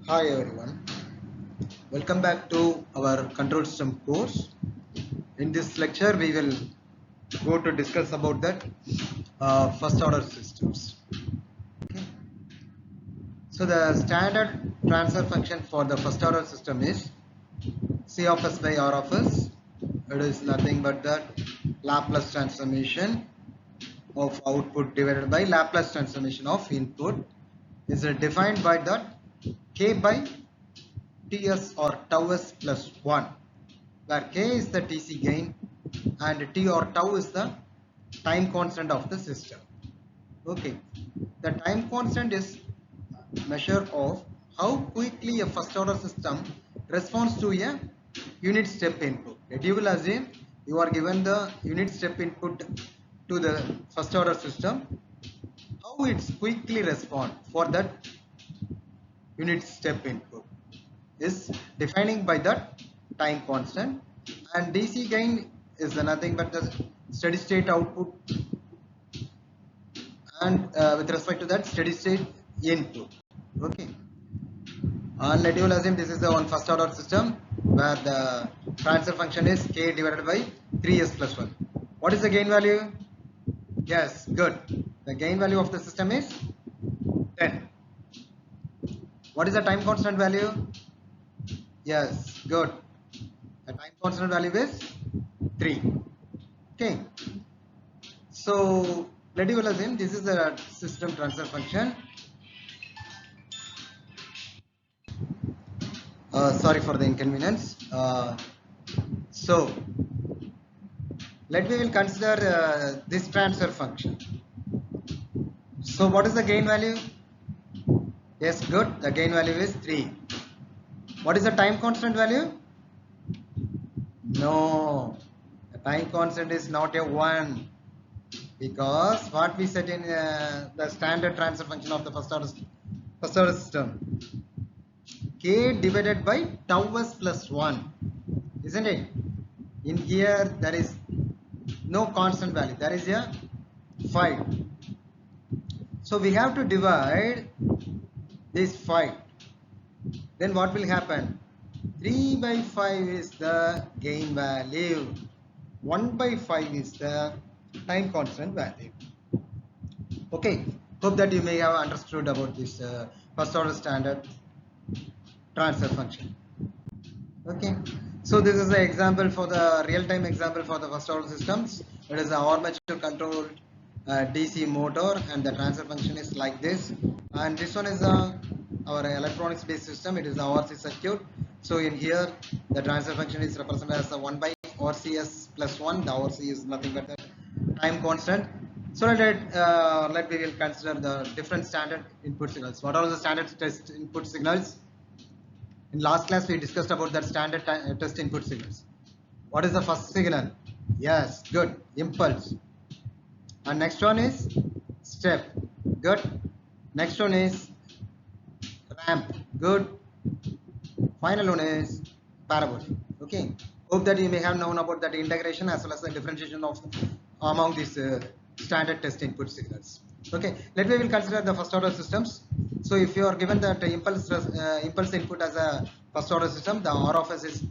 Hi everyone, welcome back to our control system course. In this lecture, we will go to discuss about that first order systems. Okay. So the standard transfer function for the first order system is C of s by R of s. It is nothing but the Laplace transformation of output divided by Laplace transformation of input is defined by that k by Ts or tau s plus 1, where k is the Tc gain and t or tau is the time constant of the system. Okay, the time constant is measure of how quickly a first order system responds to a unit step input. That you will assume you are given the unit step input to the first order system, how it's quickly respond for that unit step input is defining by that time constant, and DC gain is nothing but the steady state output and with respect to that steady state input. Okay, and let you assume this is the one first order system where the transfer function is k divided by 3s plus 1. What is the gain value? Yes, good. The gain value of the system is 10. What is the time constant value? Yes, good. The time constant value is 3. Okay, so let you assume this is the system transfer function. Sorry for the inconvenience. So let we will consider this transfer function. So what is the gain value? Yes, good. The gain value is 3. What is the time constant value? No, the time constant is not a 1, because what we set in the standard transfer function of the first order system, k divided by tau s plus 1, isn't it? In here there is no constant value, there is a 5. So we have to divide this 5. Then what will happen? 3 by 5 is the gain value. 1 by 5 is the time constant value. Okay, hope that you may have understood about this first order standard transfer function. Okay, so this is the example for the real-time example for the first order systems. It is a armature controlled DC motor, and the transfer function is like this. And this one is our electronics based system. It is the RC circuit. So in here the transfer function is represented as a 1 by RCS plus 1. The RC is nothing but the time constant. So let we will consider the different standard input signals. What are the standard test input signals? In last class we discussed about that standard test input signals. What is the first signal? Yes, good. Impulse. And next one is step. Good. Next one is ramp. Good. Final one is parabolic. Okay. Hope that you may have known about that integration as well as the differentiation of among these standard test input signals. Okay. Let me will consider the first order systems. So if you are given that impulse input as a first order system, the R of s is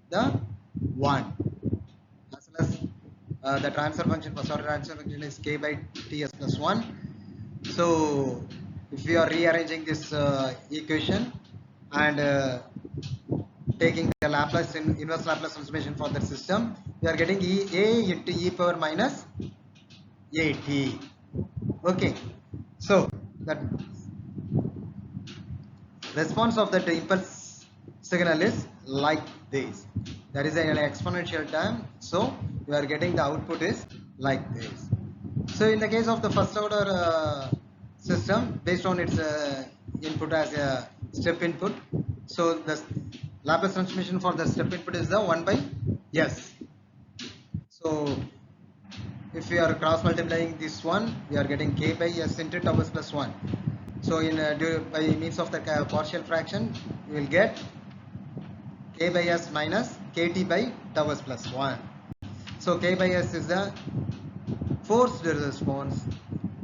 the 1, as well as the transfer function, first order transfer function is k by Ts plus 1. So if we are rearranging this equation and taking the Laplace inverse Laplace transformation for the system, we are getting A into e power minus at. Okay, so that response of that impulse signal is like this. There is an exponential term, so we are getting the output is like this. So in the case of the first order system, based on its input as a step input, so the Laplace transformation for the step input is the 1 by s. So if we are cross multiplying this one, we are getting k by s into tau s plus 1. So in by means of the partial fraction, you will get k by s minus kt by tau s plus 1. So k by s is the forced response,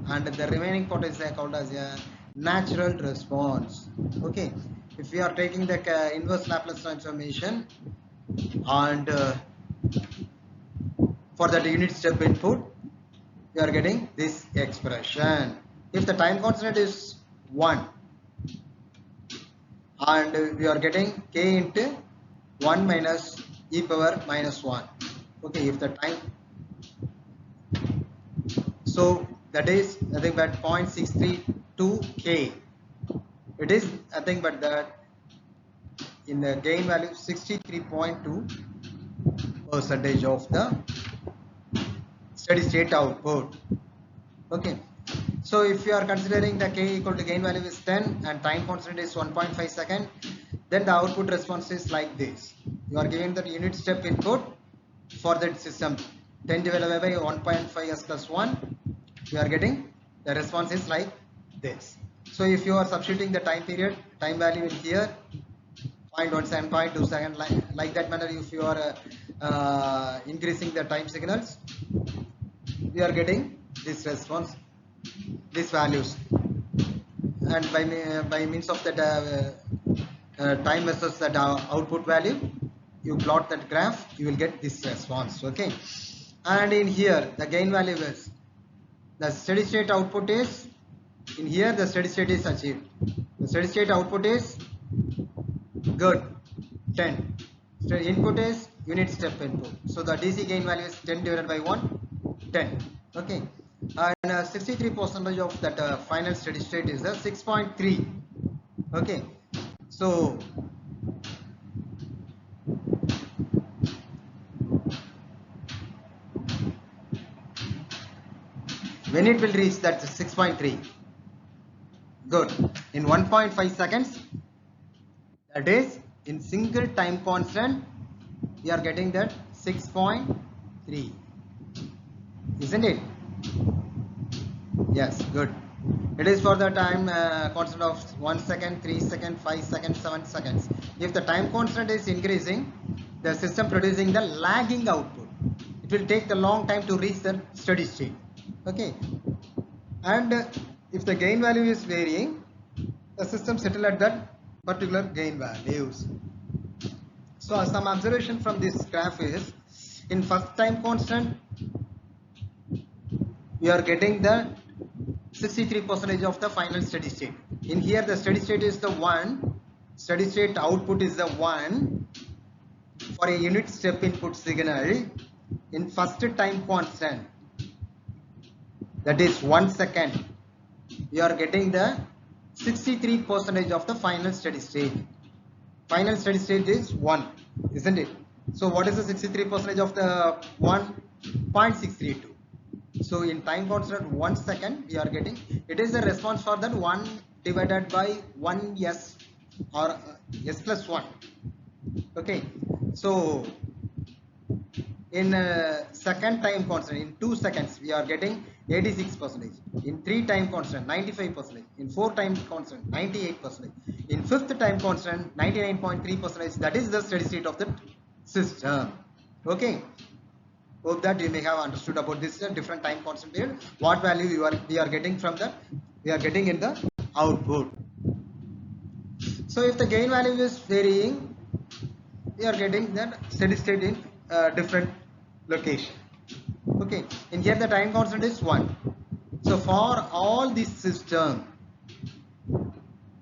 and the remaining part is called as a natural response. Okay, if we are taking the inverse Laplace transformation and for that unit step input, we are getting this expression. If the time constant is 1 and we are getting k into 1 minus e power minus 1. Okay, if the time, so that is nothing but 0.632 k. It is nothing but that in the gain value 63.2% of the steady state output. Okay, so if you are considering the k equal to gain value is 10 and time constant is 1.5 second, then the output response is like this. You are giving the unit step input for that system 10 divided by 1.5 s plus 1, you are getting the response is like this. So if you are substituting the time period, time value in here 0.17, 0.2 second, like that manner, if you are increasing the time signals, we are getting this response, these values, and by means of that time versus that output value, you plot that graph, you will get this response. Okay, and in here the gain value is the steady state output is in here, the steady state is achieved, the steady state output is good 10, so input is unit step input, so the DC gain value is 10 divided by 1, 10. Okay, and 63% of that final steady state is 6.3. Okay, so when it will reach that 6.3, good, in 1.5 seconds, that is in single time constant, we are getting that 6.3, isn't it? Yes, good. It is for the time constant of 1 second, 3 seconds, 5 seconds, 7 seconds. If the time constant is increasing, the system producing the lagging output, it will take the long time to reach the steady state. Okay, and if the gain value is varying, the system settle at that particular gain values. So some observation from this graph is, in first time constant, we are getting the 63% of the final steady state. In here the steady state is the 1, steady state output is the 1 for a unit step input signal in first time constant, that is 1 second, we are getting the 63% of the final steady state. Final steady state is 1, isn't it? So what is the 63% of the 1? 0.632. So in time constant 1 second, we are getting, it is a response for that 1 divided by 1 s or s plus 1. Okay, so in second time constant, in 2 seconds, we are getting 86%. In 3 time constant, 95%. In 4 time constant, 98%. In 5th time constant, 99.3%. That is the steady state of the system. Okay, hope that you may have understood about this different time constant period. What value we are getting from that, we are getting in the output. So if the gain value is varying, we are getting that steady state in different location. Okay, in here the time constant is 1. So for all this system,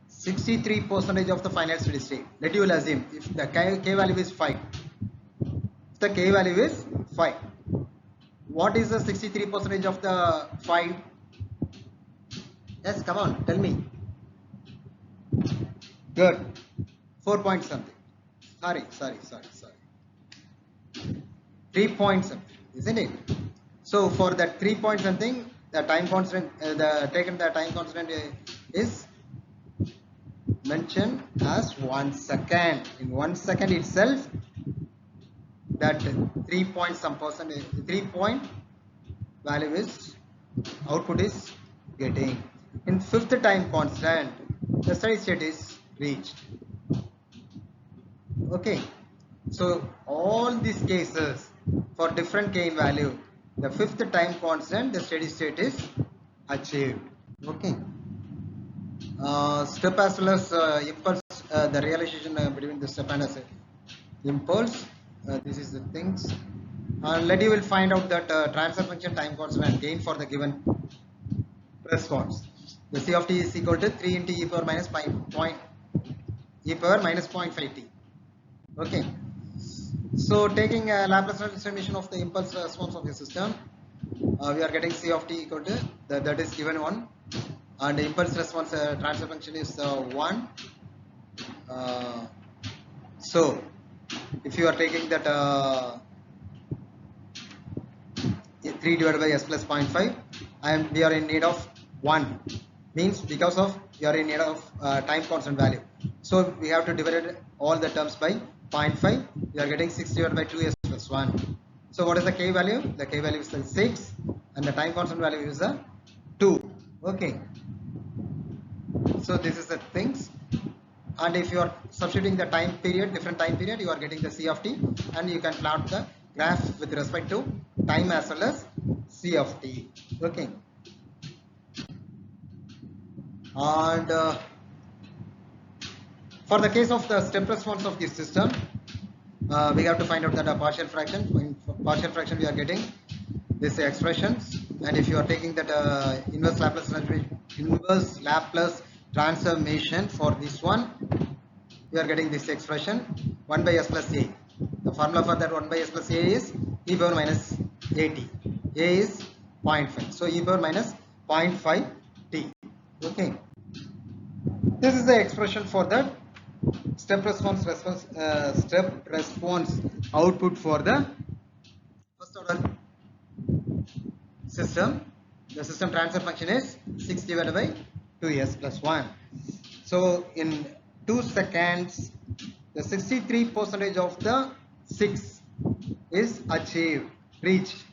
63% of the final steady state, let you will assume if the k value is 5, if the k value is 5, what is the 63% of the 5? Yes, come on, tell me. Good, 4 point something. Sorry. 3 point something, isn't it? So for that 3 point something, the time constant, the time constant is mentioned as 1 second. In 1 second itself, that 3 point some percent, 3 point value is output is getting. In 5th time constant, the steady state is reached. Okay, so all these cases for different gain value, the 5th time constant, the steady state is achieved. Okay, step as well as impulse, the realization between the step and the impulse. This is the things. Let you will find out that transfer function, time constant, and gain for the given response. The C of t is equal to 3 into e power minus e power minus 0.5 t. Okay. So taking a Laplace transformation of the impulse response of the system, we are getting C of t equal to that is given one, and the impulse response transfer function is 1. So if you are taking that 3 divided by s plus 0.5, and we are in need of 1, means because of we are in need of time constant value, so we have to divide all the terms by 0.5. We are getting 6 divided by 2s plus 1. So what is the k value? The k value is the 6, and the time constant value is the 2. Okay, so this is the things. And if you are substituting the time period, different time period, you are getting the C of t, and you can plot the graph with respect to time as well as C of t. Okay. And for the case of the step response of this system, we have to find out that a partial fraction. In partial fraction, we are getting this expressions, and if you are taking that inverse Laplace transformation for this one, we are getting this expression 1 by s plus a. The formula for that 1 by s plus a is e power minus at. A is 0.5, so e power minus 0.5 t. Okay, this is the expression for the step response output for the first order system. The system transfer function is 6 divided by 2s plus 1. So in 2 seconds, the 63% of the 6 is reached.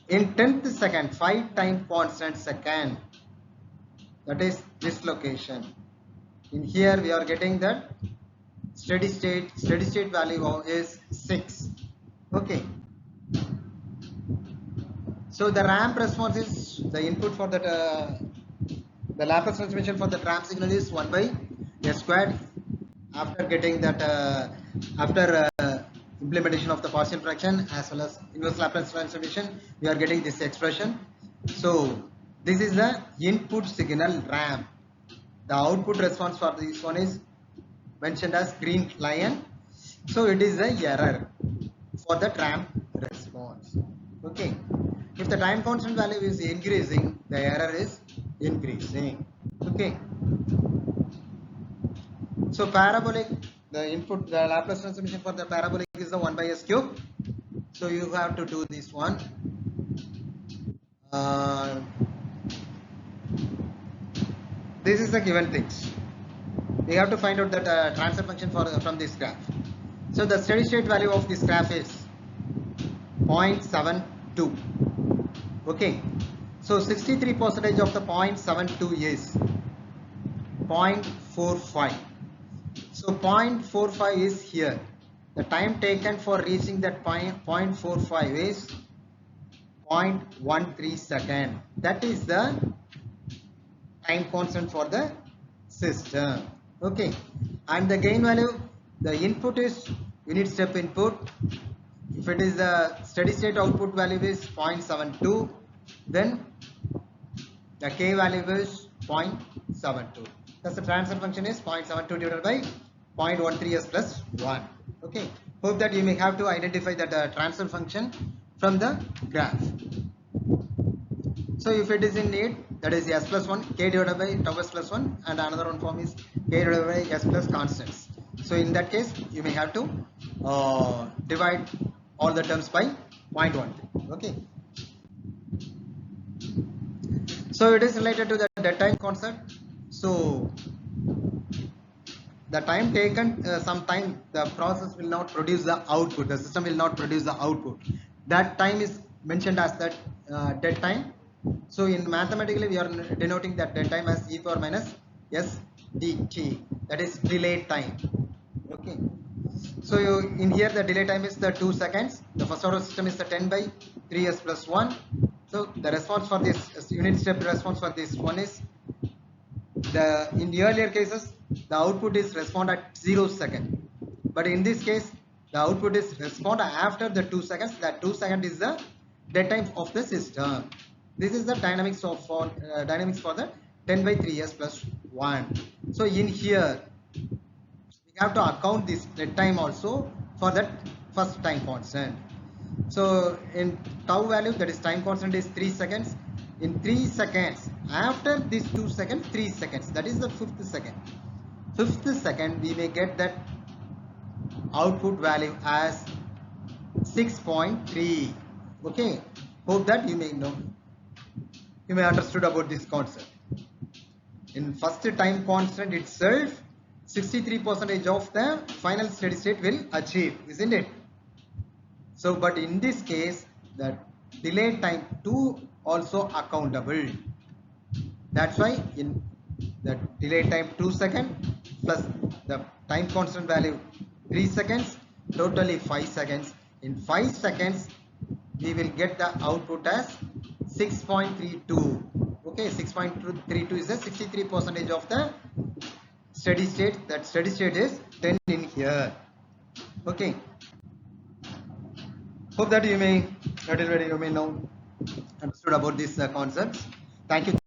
In 10th second, 5 time constant second, that is this location. In here we are getting that steady state value is 6. Okay. So the ramp response is the input for that the Laplace transformation for the ramp signal is 1 by s squared. After getting that implementation of the partial fraction as well as inverse Laplace transformation, we are getting this expression. So this is the input signal ramp. The output response for this one is mentioned as green lion. So it is the error for the ramp response. Okay. If the time constant value is increasing, the error is increasing. Okay. So parabolic, the input, the Laplace transformation for the parabolic is the 1 by s cube. So you have to do this one. This is the given things. We have to find out that transfer function from this graph. So the steady state value of this graph is 0.72. Okay. So 63% of the 0.72 is 0.45. So 0.45 is here. The time taken for reaching that 0.45 is 0.13 second. That is the time constant for the system. Okay. And the gain value, the input is unit step input. If it is the steady state output value is 0.72, then the k value is 0.72. Thus the transfer function is 0.72 divided by 0.13s plus 1. Okay. Hope that you may have to identify that transfer function from the graph. So if it is in need, that is s plus 1, k divided by tau s plus 1, and another one form is k divided by s plus constants. So in that case, you may have to divide all the terms by 0.13. Okay. So it is related to the dead time concept. So the time taken, some time the process will not produce the output. The system will not produce the output. That time is mentioned as that dead time. So in mathematically, we are denoting that dead time as e power minus s dt. That is delayed time. Okay. So in here the delay time is the 2 seconds. The first order system is the 10 by 3s plus 1. So the response for this unit step response for this one is in the earlier cases, the output is respond at 0 second, but in this case, the output is respond after the 2 seconds. That 2 second is the dead time of the system. This is the dynamics of dynamics for the 10 by 3s plus 1. So in here, we have to account this dead time also for that first time constant. So in tau value, that is time constant is 3 seconds. In 3 seconds, after this 2 seconds, 3 seconds, that is the fifth second. Fifth second, we may get that output value as 6.3. Okay, hope that you may know, you may understood about this concept. In first time constant itself, 63% of the final steady state will achieve, isn't it? So, but in this case, the delay time 2 also accountable. That's why in the delay time 2 seconds plus the time constant value 3 seconds, totally 5 seconds. In 5 seconds, we will get the output as 6.32. Okay, 6.32 is the 63% of the steady state. That steady state is 10 in here. Okay. Hope that you may know understood about these concepts. Thank you.